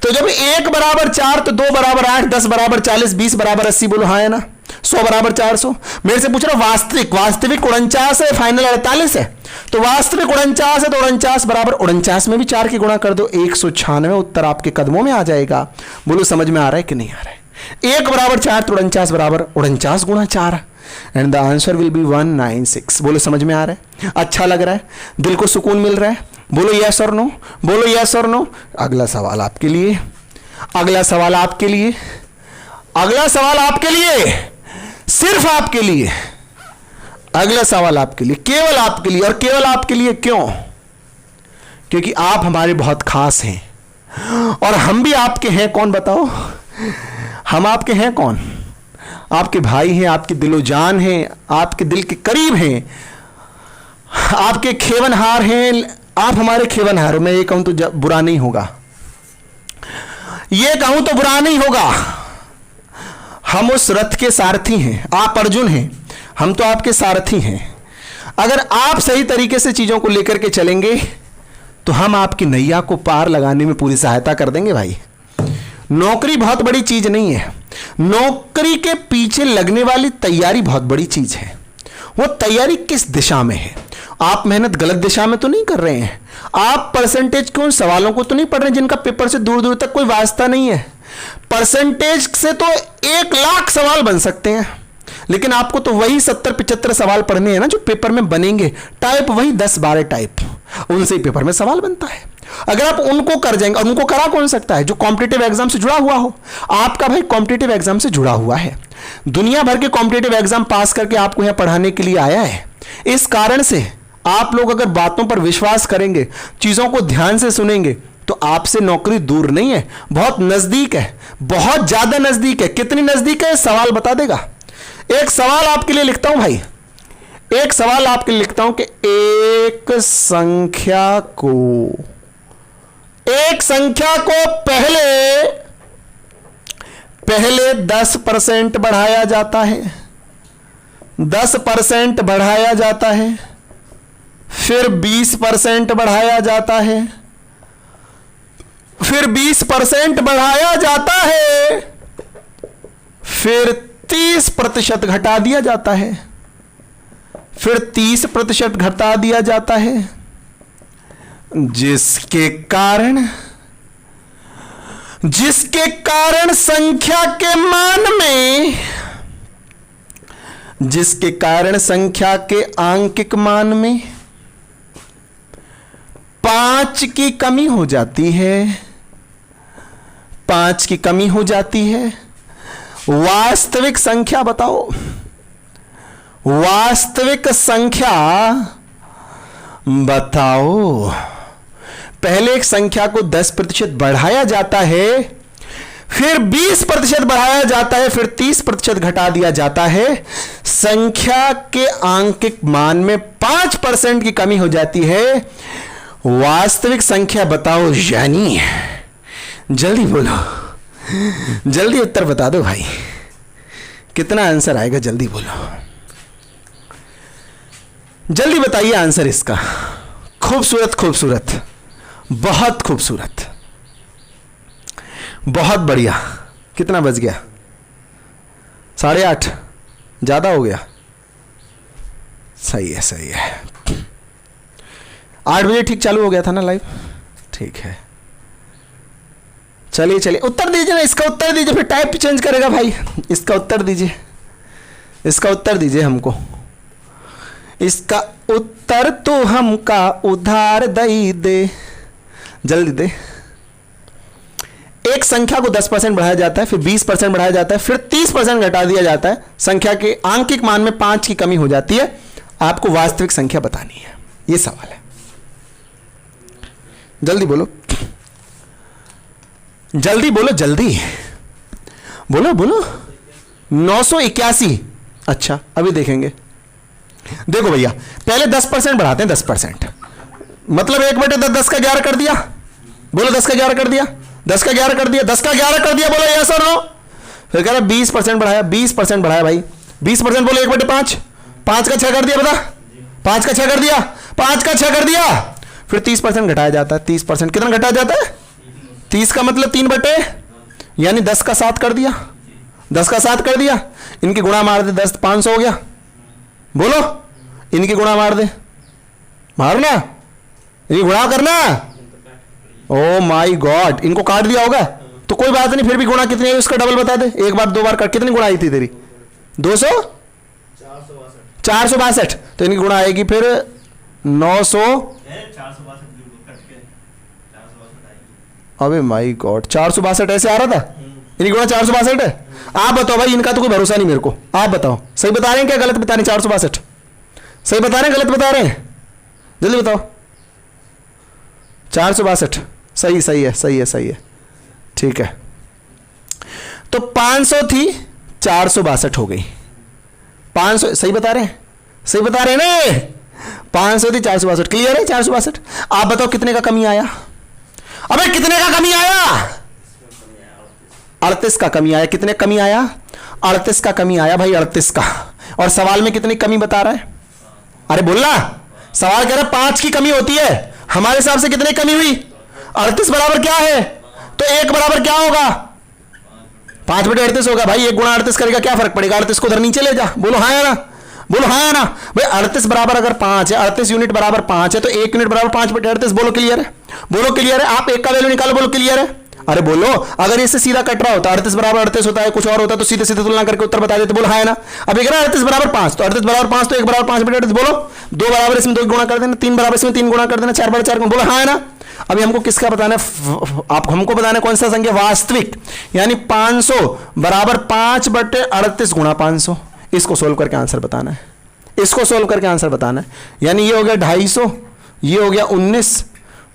Speaker 1: तो जब 1 बराबर 4 तो 2 बराबर 8, 10 बराबर 40, 20 बराबर 80, बोलो हाँ है ना? 100 बराबर 400। मेरे से पूछ रहा वास्तविक 49 है, फाइनल 48 है। तो वास्तविक 49 है तो 49 बराबर 49 में भी 4 की गुणा कर दो, 196 उत्तर आपके कदमों में आ जाएगा। बोलो समझ में आ रहा है कि नहीं आ रहा है? 1 बराबर 4 तो 49 बराबर 49 गुणा 4 and the answer will be 196। बोलो समझ में आ रहा है? अच्छा लग रहा है? दिल को सुकून मिल रहा है? बोलो यस और नो, बोलो यस और नो। अगला सवाल आपके लिए, अगला सवाल आपके लिए, अगला सवाल आपके लिए, सिर्फ आपके लिए। अगला सवाल आपके लिए, केवल आपके लिए, और केवल आपके लिए क्यों? क्योंकि आप हमारे बहुत खास हैं और हम भी आपके हैं। कौन बताओ? हम आपके हैं कौन? आपके भाई हैं, आपके दिलो जान हैं, आपके दिल के करीब हैं, आपके खेवनहार हैं। आप हमारे खेवनहार हो। मैं ये कहूं तो बुरा नहीं होगा, ये कहूं तो बुरा नहीं होगा। हम उस रथ के सारथी हैं, आप अर्जुन हैं, हम तो आपके सारथी हैं। अगर आप सही तरीके से चीजों को लेकर के चलेंगे तो हम आपकी नैया को पार लगाने में पूरी सहायता कर देंगे भाई। नौकरी बहुत बड़ी चीज नहीं है, नौकरी के पीछे लगने वाली तैयारी बहुत बड़ी चीज है। वो तैयारी किस दिशा में है? आप मेहनत गलत दिशा में तो नहीं कर रहे हैं। आप परसेंटेज के उन सवालों को तो नहीं पढ़ रहे हैं जिनका पेपर से दूर दूर तक कोई वास्ता नहीं है। परसेंटेज से तो 1,00,000 सवाल बन सकते हैं, लेकिन आपको तो वही 70-75 सवाल पढ़ने हैं ना जो पेपर में बनेंगे। टाइप वही 10-12 टाइप, उनसे ही पेपर में सवाल बनता है। अगर आप उनको कर जाएंगे, और उनको करा कौन सकता है? जो कॉम्पिटिटिव एग्जाम से जुड़ा हुआ हो। आपका भाई कॉम्पिटिटिव एग्जाम से जुड़ा हुआ है, दुनिया भर के कॉम्पिटिटिव एग्जाम पास करके आपको यहां पढ़ाने के लिए आया है। इस कारण से आप लोग अगर बातों पर विश्वास करेंगे, चीजों को ध्यान से सुनेंगे, तो आपसे नौकरी दूर नहीं है, बहुत नजदीक है, बहुत ज्यादा नजदीक है। कितनी नजदीक है सवाल बता देगा। एक सवाल आपके लिए लिखता हूं भाई, एक सवाल आपके लिए लिखता हूं कि एक संख्या को पहले 10% बढ़ाया जाता है, 10% बढ़ाया जाता है, फिर 20% बढ़ाया जाता है, फिर 20% बढ़ाया जाता है, फिर 30% घटा दिया जाता है, फिर 30% घटा दिया जाता है, जिसके कारण संख्या के मान में, जिसके कारण संख्या के आंकिक मान में 5 की कमी हो जाती है, 5 की कमी हो जाती है। वास्तविक संख्या बताओ, वास्तविक संख्या बताओ। पहले एक संख्या को 10% बढ़ाया जाता है, फिर 20% बढ़ाया जाता है, फिर 30% घटा दिया जाता है। संख्या के आंकिक मान में 5% की कमी हो जाती है। वास्तविक संख्या बताओ यानी, जल्दी बोलो, जल्दी उत्तर बता दो भाई, कितना आंसर आएगा? जल्दी बोलो, जल्दी बताइए आंसर इसका। खूबसूरत खूबसूरत, बहुत खूबसूरत, बहुत बढ़िया। कितना बज गया? 8:30, ज्यादा हो गया? सही है, सही है। 8 बजे ठीक चालू हो गया था ना लाइव? ठीक है, चलिए चलिए उत्तर दीजिए ना, इसका उत्तर दीजिए, फिर टाइप चेंज करेगा भाई। इसका उत्तर दीजिए, इसका उत्तर दीजिए हमको, इसका उत्तर तो हमका उधार दई दे, जल्दी दे। एक संख्या को 10% बढ़ाया जाता है, फिर 20% बढ़ाया जाता है, फिर 30% घटा दिया जाता है, संख्या के आंकिक मान में 5 की कमी हो जाती है, आपको वास्तविक संख्या बतानी है। यह सवाल है, जल्दी बोलो, जल्दी बोलो, जल्दी बोलो बोलो। 981। अच्छा अभी देखेंगे। देखो भैया पहले 10% बढ़ाते हैं, 10%, मतलब 1/10, 10 का 11 कर दिया, बोलो 10 का 11 कर दिया, 10 का 11 कर दिया, 10 का 11 कर दिया, बोलो यस और नो। फिर कह रहा 20% बढ़ाया, 20% बढ़ाया भाई, 20% बोलो 1/5, 5 का 6 कर दिया, बता 5 का 6 कर दिया, 5 का 6 कर दिया। फिर 30% घटाया जाता है, 30% कितना घटाया जाता है, 30 का मतलब 3 यानी 10 का 7 कर दिया, 10 का 7 कर दिया, इनकी गुणा मार दे, 10 500 हो गया, बोलो इनकी गुणा मार दे, मारना, इनकी गुणा करना। ओ माई गॉड, इनको काट दिया होगा तो कोई बात नहीं, फिर भी गुणा कितनी है उसका डबल बता दे, एक बार 2 बार काट, कितनी गुणा आई थी तेरी, 200, 462, तो इनकी गुणा आएगी फिर 900, अबे माई गॉड 462 ऐसे आ रहा था, इनकी गुणा 462 है। आप बताओ भाई, इनका तो कोई भरोसा नहीं मेरे को, आप बताओ सही बता रहे हैं क्या गलत बता रहे हैं, 462 सही बता रहे हैं गलत बता रहे हैं, जल्दी बताओ। 462 सही, सही है, सही है, सही है, ठीक है। तो 500 थी 462 हो गई, 500 सही बता रहे हैं, सही बता रहे हैं ना, 500 थी 462, क्लियर है 462। आप बताओ कितने का कमी आया, अबे कितने का कमी आया, 38 का कमी आया, कितने कमी आया, 38 का कमी आया भाई, 38 का। और सवाल में कितनी कमी बता रहा है, अरे बोलना, सवाल कह रहा है 5 की कमी होती है, हमारे हिसाब से कितनी कमी हुई, 38 बराबर क्या है, तो 1 बराबर क्या होगा, 5/38 होगा भाई, 1 गुणा 38 करेगा क्या फर्क पड़ेगा, 38 को उधर नीचे ले जा, बोलो हाँ है ना, बोलो हाँ है ना भाई। 38 बराबर अगर 5 है, 38 यूनिट बराबर 5 है, तो 1 यूनिट बराबर 5/38, बोलो क्लियर है, बोलो क्लियर है। आप 1 का वैल्यू निकालो, बोलो क्लियर है, अरे बोलो। अगर इससे सीधा कट रहा होता 38 बराबर 38 होता है, कुछ और होता तो सीधे सीधे तुलना करके उत्तर बता देते, बोलो हाँ है ना। अब ये 38 बराबर 5, तो 38 बराबर 5 तो 1 बराबर 5/38, बोलो 2 बराबर इसमें 2 गुणा कर देना, 3 बराबर इसमें 3 गुणा कर देना, 4 बराबर 4 गुणा, बोलो हाँ है ना। अभी हमको किसका बताना है, आप हमको बताना है कौन सा संख्या वास्तविक, यानी 500 बराबर 5/38 गुणा 500, इसको सोल्व करके आंसर बताना है, इसको सोल्व करके आंसर बताना है। यानी ये हो गया 250, ये हो गया 19,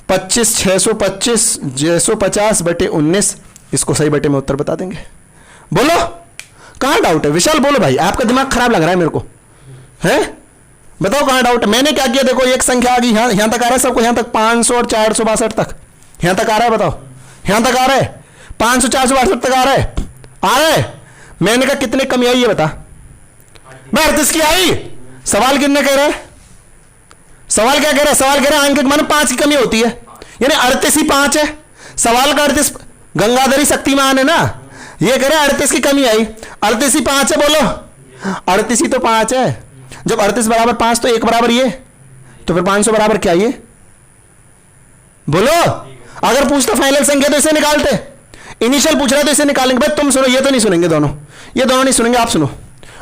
Speaker 1: 25 625 650/19, इसको सही बटे में उत्तर बता देंगे। बोलो कहां डाउट है, विशाल बोलो भाई, आपका दिमाग खराब लग रहा है मेरे को, है बताओ कहां डाउट है। मैंने क्या किया, देखो एक संख्या आ गई, यहां तक आ रहा है सबको, यहां तक 500 और 462 तक, यहां तक आ रहा है, बताओ यहां तक आ रहा है, 500 462 तक आ रहा है, आ रहा है। मैंने कहा कितने कमी आई ये बता, मैं 38 की आई। सवाल कितने कह रहा है, सवाल क्या कह रहा है, सवाल कह रहा है अंक मान 5 की कमी होती है, यानी 38 ही 5 है। सवाल का 38 गंगाधरी शक्तिमान है ना, ये कह रहे हैं 38 की कमी आई, 38 ही 5 है, बोलो 38 ही तो 5 है। जब 38 बराबर 5 तो 1 बराबर ये, तो फिर 500 बराबर क्या ये, बोलो। अगर पूछता फाइनल संख्या तो इसे निकालते, इनिशियल पूछ रहा है तो इसे निकालेंगे। भाई तुम सुनो, ये तो नहीं सुनेंगे दोनों, ये दोनों नहीं सुनेंगे, आप सुनो,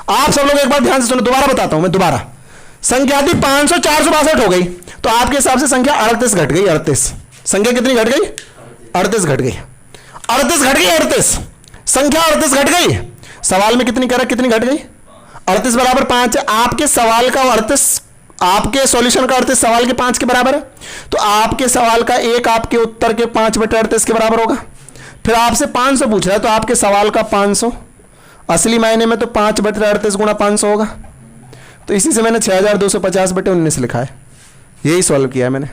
Speaker 1: आप सब लोग एक बार ध्यान से सुनो, दोबारा बताता हूं मैं दोबारा। संख्या थी 500 462 हो गई, तो आपके हिसाब से संख्या 38 घट गई, 38 संख्या कितनी घट गई, 38 घट गई, 38 घट गई, 38 संख्या 38 घट गई। सवाल में कितनी कह रहा है, कितनी घट गई, 38 बराबर 5 है। आपके सवाल का 38, आपके सॉल्यूशन का 38 सवाल के 5 के बराबर है, तो आपके सवाल का 1 आपके उत्तर के 5/38 के बराबर होगा। फिर आपसे 500 पूछ रहा है, तो आपके सवाल का 500 असली मायने में तो 5/38 गुणा 500 होगा, तो इसी से मैंने 6250/19 लिखा है, यही सॉल्व किया है मैंने।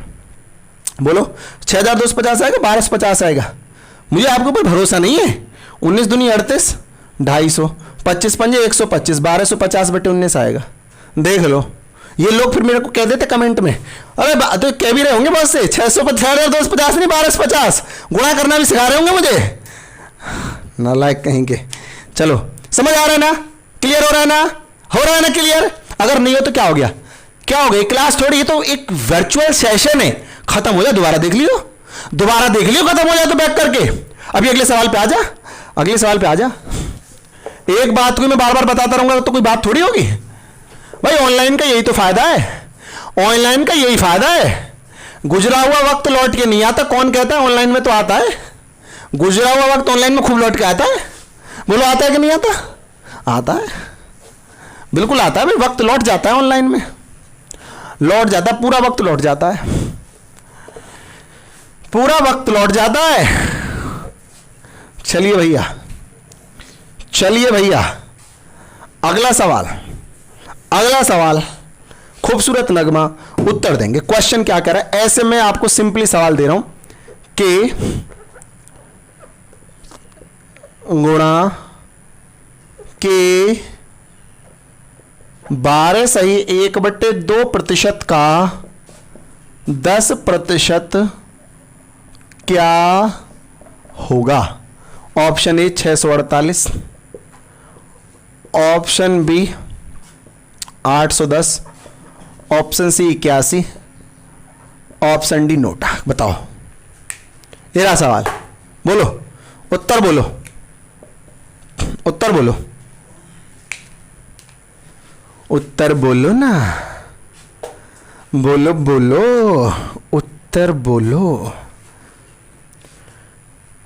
Speaker 1: बोलो 6250 आएगा, 1250 आएगा, मुझे आपके ऊपर भरोसा नहीं है। 19 दूनी 38, 250, 25 पंजे 125, 1250/19 आएगा। देख लो, ये लोग फिर मेरे को कह देते कमेंट में, अरे तो कह भी रहे होंगे बहुत से 6250 नहीं 1250 गुणा करना भी सिखा रहे होंगे मुझे, नालायक कहीं के। चलो समझ आ रहा है ना, क्लियर हो रहा है ना, हो रहा है ना क्लियर। अगर नहीं हो तो क्या हो गया, क्या हो गया, क्लास थोड़ी, ये तो एक वर्चुअल सेशन है, खत्म हो जाए दोबारा देख लियो, दोबारा देख लियो, खत्म हो जाए तो बैक करके। अभी अगले सवाल पे आ जा, अगले सवाल पे आ जा। एक बात को मैं बार बार बताता रहूंगा तो कोई बात थोड़ी होगी भाई। ऑनलाइन का यही तो फायदा है, ऑनलाइन का यही फायदा है। गुजरा हुआ वक्त लौट के नहीं आता। कौन कहता है ऑनलाइन में तो आता है? गुजरा हुआ वक्त ऑनलाइन में खूब लौट के आता है। बोलो आता है कि नहीं आता? आता है, बिल्कुल आता है भाई। वक्त लौट जाता है ऑनलाइन में, लौट जाता है, पूरा वक्त लौट जाता है, पूरा वक्त लौट जाता है। चलिए भैया, चलिए भैया, अगला सवाल, अगला सवाल। खूबसूरत नगमा उत्तर देंगे। क्वेश्चन क्या कह रहा है? ऐसे में आपको सिंपली सवाल दे रहा हूं कि गुणा के 12 सही 1/2% का 10% क्या होगा? Option A 648, option B 810, option C 81, option D NOTA. बताओ, ये रहा सवाल। बोलो, उत्तर बोलो, उत्तर बोलो, उत्तर बोलो ना, बोलो बोलो, उत्तर बोलो,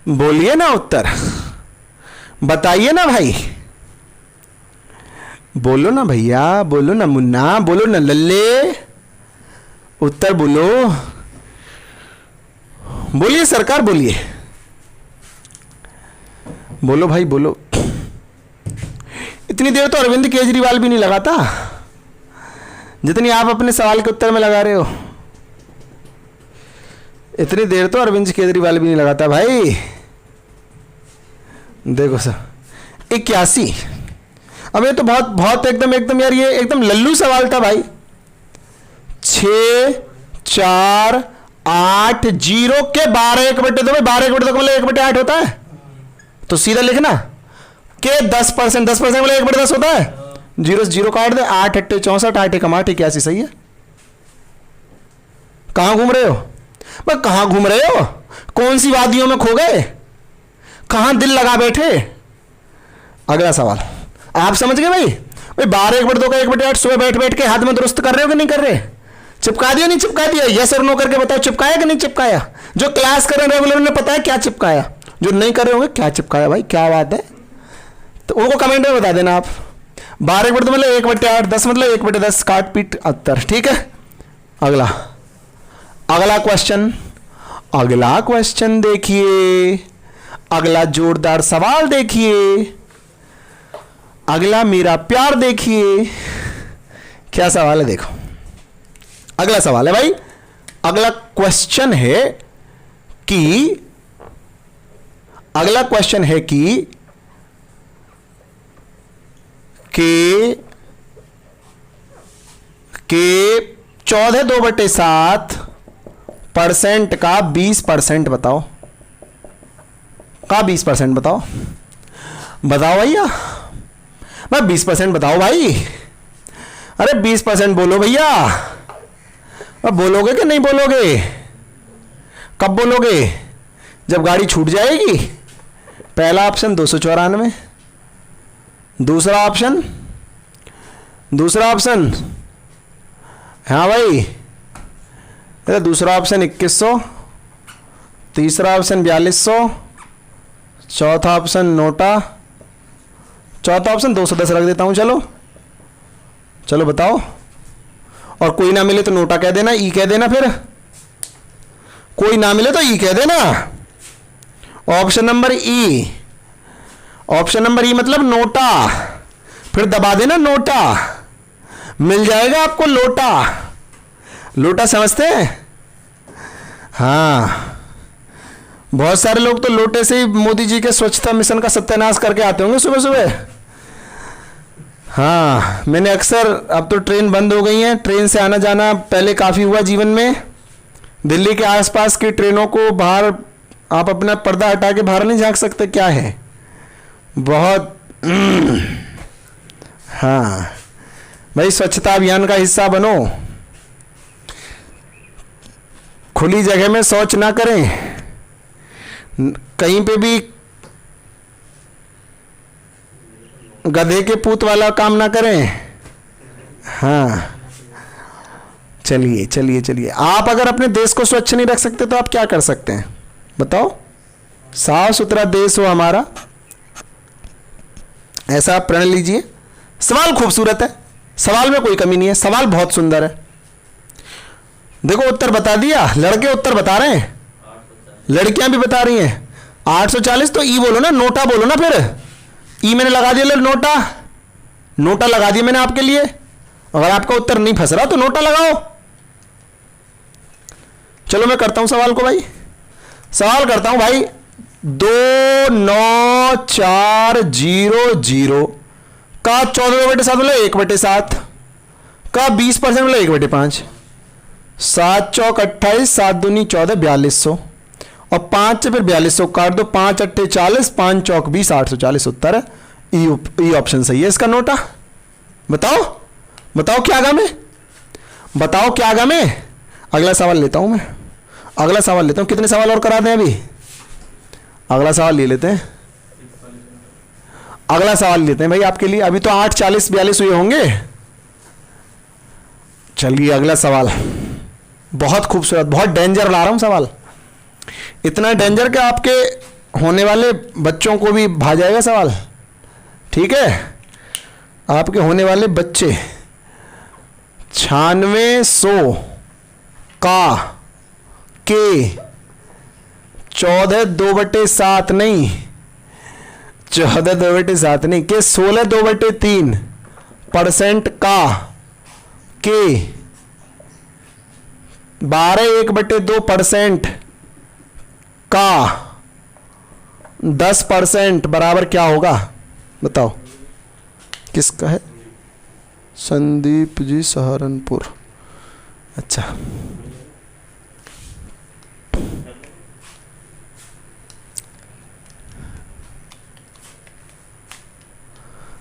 Speaker 1: बोलिए ना उत्तर, बताइए ना भाई, बोलो ना भैया, बोलो ना मुन्ना, बोलो ना लल्ले, उत्तर बोलो, बोलिए सरकार, बोलिए, बोलो भाई बोलो। इतनी देर तो अरविंद केजरीवाल भी नहीं लगाता जितनी आप अपने सवाल के उत्तर में लगा रहे हो। इतनी देर तो अरविंद केजरीवाल भी नहीं लगाता भाई। देखो सर, 81। अब ये तो बहुत बहुत एकदम यार, ये एकदम लल्लू सवाल था भाई। 6 4 8 0 के 12 1/2 में 12 1/2 मतलब 1/8 होता है। तो सीधा लिखना के 10%, 10% मतलब 1/10 होता है। 0 से 0 काट दे, 8 8 64, 8 1 8, 81 सही है। कहां घूम रहे हो भाई, कहां घूम रहे हो? कौन सी वादियों में खो गए? कहां दिल लगा बैठे? अगला सवाल आप समझ गए भाई। भाई 12 1/2 का 1/8 सुबह बैठ बैठ के हाथ में दुरुस्त कर रहे हो कि नहीं कर रहे? चिपका दिया नहीं चिपका दिया? यस और नो करके बताओ, चिपकाया कि नहीं चिपकाया? जो क्लास कर रहे हैं रेगुलर ने पता है क्या चिपकाया, जो नहीं कर रहे होंगे क्या चिपकाया भाई, क्या बात है? तो उनको कमेंट में बता देना आप। 12 1/2 मतलब 1/8, 10 मतलब 1/10, काट पीट उत्तर। ठीक है, अगला, अगला क्वेश्चन, अगला क्वेश्चन देखिए, अगला जोरदार सवाल देखिए, अगला मेरा प्यार देखिए। क्या सवाल है देखो, अगला सवाल है भाई, अगला क्वेश्चन है कि, अगला क्वेश्चन है कि 14 2/7% का 20% बताओ, का 20% बताओ, बताओ भैया भाई 20% बताओ भाई। अरे 20% बोलो भैया। अब बोलोगे कि नहीं बोलोगे? कब बोलोगे? जब गाड़ी छूट जाएगी। पहला ऑप्शन 294, दूसरा ऑप्शन, दूसरा ऑप्शन, हाँ भाई, अरे दूसरा ऑप्शन 2100, तीसरा ऑप्शन 4200, चौथा ऑप्शन नोटा, चौथा ऑप्शन 210 रख देता हूं। चलो चलो बताओ, और कोई ना मिले तो नोटा कह देना, ई कह देना, फिर कोई ना मिले तो ई कह देना। ऑप्शन नंबर ई, ऑप्शन नंबर ई मतलब नोटा, फिर दबा देना नोटा, मिल जाएगा आपको लोटा। लोटा समझते हैं? हाँ, बहुत सारे लोग तो लोटे से ही मोदी जी के स्वच्छता मिशन का सत्यानाश करके आते होंगे सुबह सुबह। हाँ, मैंने अक्सर, अब तो ट्रेन बंद हो गई है, ट्रेन से आना जाना पहले काफ़ी हुआ जीवन में। दिल्ली के आसपास की ट्रेनों को बाहर, आप अपना पर्दा हटा के बाहर नहीं झांक सकते, क्या है, बहुत हाँ भाई, स्वच्छता अभियान का हिस्सा बनो। खुली जगह में शौच ना करें, कहीं पे भी गधे के पूत वाला काम ना करें। हाँ, चलिए चलिए चलिए, आप अगर अपने देश को स्वच्छ नहीं रख सकते तो आप क्या कर सकते हैं बताओ? साफ सुथरा देश हो हमारा, ऐसा आप प्रण लीजिए। सवाल खूबसूरत है, सवाल में कोई कमी नहीं है, सवाल बहुत सुंदर है। देखो उत्तर बता दिया, लड़के उत्तर बता रहे हैं, लड़कियां भी बता रही हैं। 840 तो ई बोलो ना, नोटा बोलो ना, फिर ई मैंने लगा दिया, नोटा, नोटा लगा दिया मैंने आपके लिए। अगर आपका उत्तर नहीं फंस रहा तो नोटा लगाओ। चलो मैं करता हूं सवाल को भाई, सवाल करता हूं भाई। 29400 का 14/7 बोले 1/7 का 20% बोले 1/5। 7 चौक 28, 7 दूनी 14, 4200 और 5 से फिर 4200 काट दो, 5 अट्ठे 40, 5 चौक 20, 840 उत्तर है। ई ऑप्शन सही है इसका नोटा। बताओ बताओ क्या आगा में, बताओ क्या आगा में। अगला सवाल लेता हूं मैं, अगला सवाल लेता हूं। कितने सवाल और करा दें अभी? अगला सवाल ले लेते हैं, अगला सवाल लेते हैं भाई आपके लिए। अभी तो 8, 40, 42 हुए होंगे। चलिए अगला सवाल बहुत खूबसूरत, बहुत डेंजर ला रहा हूं सवाल, इतना डेंजर कि आपके होने वाले बच्चों को भी भा जाएगा सवाल। ठीक है, आपके होने वाले बच्चे 9600 का के 14/2/7 नहीं, 14/2/7 नहीं, के 16/2/3% का के 12/1/2% का 10% बराबर क्या होगा बताओ? किसका है? संदीप जी सहारनपुर। अच्छा,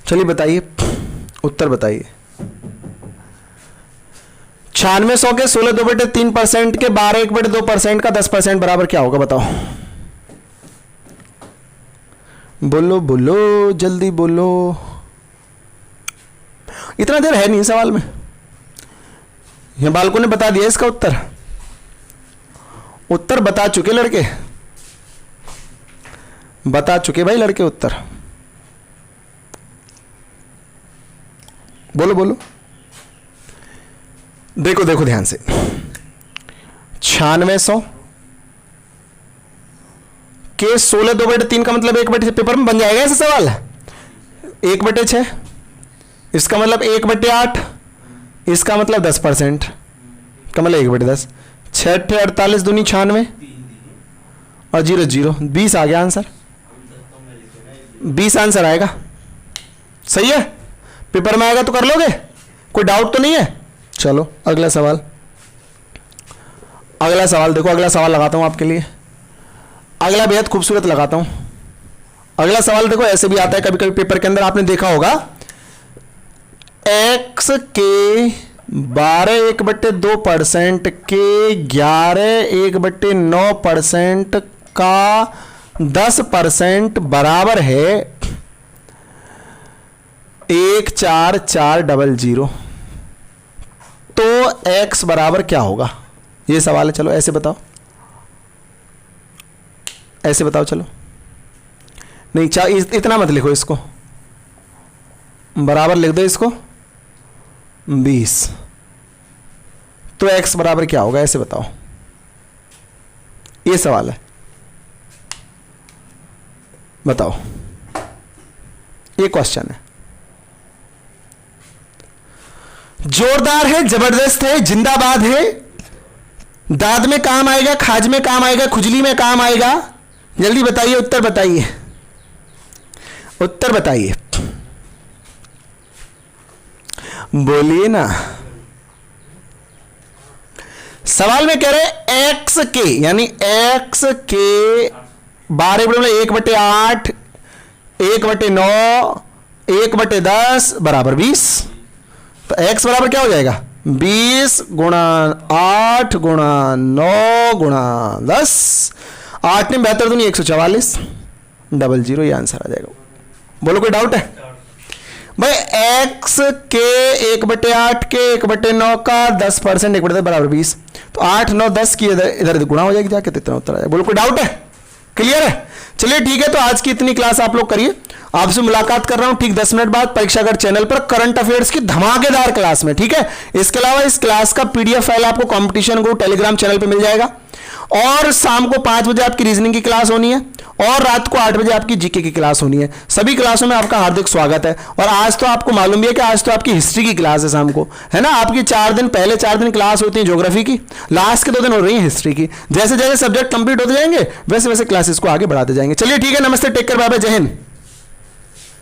Speaker 1: चलिए बताइए, उत्तर बताइए। 9600 के 16/2/3% के 12/1/2% का 10% बराबर क्या होगा बताओ? बोलो बोलो जल्दी बोलो, इतना देर है नहीं सवाल में। यह बालकों ने बता दिया इसका उत्तर, उत्तर बता चुके लड़के, बता चुके भाई लड़के उत्तर। बोलो बोलो, देखो देखो ध्यान से। 9600 के 16/2/3 का मतलब 1/6, पेपर में बन जाएगा ऐसा सवाल, 1/6, इसका मतलब 1/8, इसका मतलब 10% का मतलब 1/10। 6 अट्ठे 48 दूनी 96 और 0 0 20 आ गया आंसर, 20 आंसर आएगा। सही है, पेपर में आएगा तो कर लोगे, कोई डाउट तो नहीं है? चलो अगला सवाल, अगला सवाल देखो, अगला सवाल लगाता हूं आपके लिए, अगला बेहद खूबसूरत लगाता हूं। अगला सवाल देखो ऐसे भी आता है कभी कभी पेपर के अंदर, आपने देखा होगा। x के 12/1/2% के 11/1/9% का 10% बराबर है 14400। तो x बराबर क्या होगा? ये सवाल है। चलो ऐसे बताओ, ऐसे बताओ। चलो नहीं, इतना मत लिखो, इसको बराबर लिख दो, इसको 20। तो x बराबर क्या होगा ऐसे बताओ, ये सवाल है, बताओ। ये क्वेश्चन है, जोरदार है, जबरदस्त है, जिंदाबाद है, दाद में काम आएगा, खाज में काम आएगा, खुजली में काम आएगा। जल्दी बताइए, उत्तर बताइए, उत्तर बताइए, बोलिए ना। सवाल में कह रहे x के, यानी x के 12/1/8, 1/9, 1/10 बराबर 20। तो x बराबर क्या हो जाएगा? 20 गुणा 8 गुणा 9 गुणा 10, 8 ने 72 दूनी 144, 00 ये आंसर आ जाएगा। बोलो कोई डाउट है भाई? x के 1/8 के 1/9 का 10%, 1/10 बराबर 20, तो 8 9 10 की इधर गुणा हो जाएगी जाके, तो इतना उत्तर आ जाएगा। बोलो कोई डाउट है? क्लियर है? चलिए ठीक है, तो आज की इतनी क्लास आप लोग करिए। आपसे मुलाकात कर रहा हूं ठीक 10 मिनट बाद परीक्षागढ़ चैनल पर करंट अफेयर्स की धमाकेदार क्लास में, ठीक है। इसके अलावा इस क्लास का पीडीएफ फाइल आपको कंपटीशन को टेलीग्राम चैनल पे मिल जाएगा, और शाम को 5 बजे आपकी रीजनिंग की क्लास होनी है, और रात को 8 बजे आपकी जीके की क्लास होनी है। सभी क्लासों में आपका हार्दिक स्वागत है। और आज तो आपको मालूम भी है कि आज तो आपकी हिस्ट्री की क्लास है शाम को, है ना। आपकी 4 दिन पहले 4 दिन क्लास होती है ज्योग्राफी की, लास्ट के 2 दिन हो रही है हिस्ट्री की। जैसे जैसे सब्जेक्ट कंप्लीट होते जाएंगे वैसे वैसे क्लासेस को आगे बढ़ाते जाएंगे। चलिए ठीक है, नमस्ते, टेक केयर, बाय बाय, जय हिंद।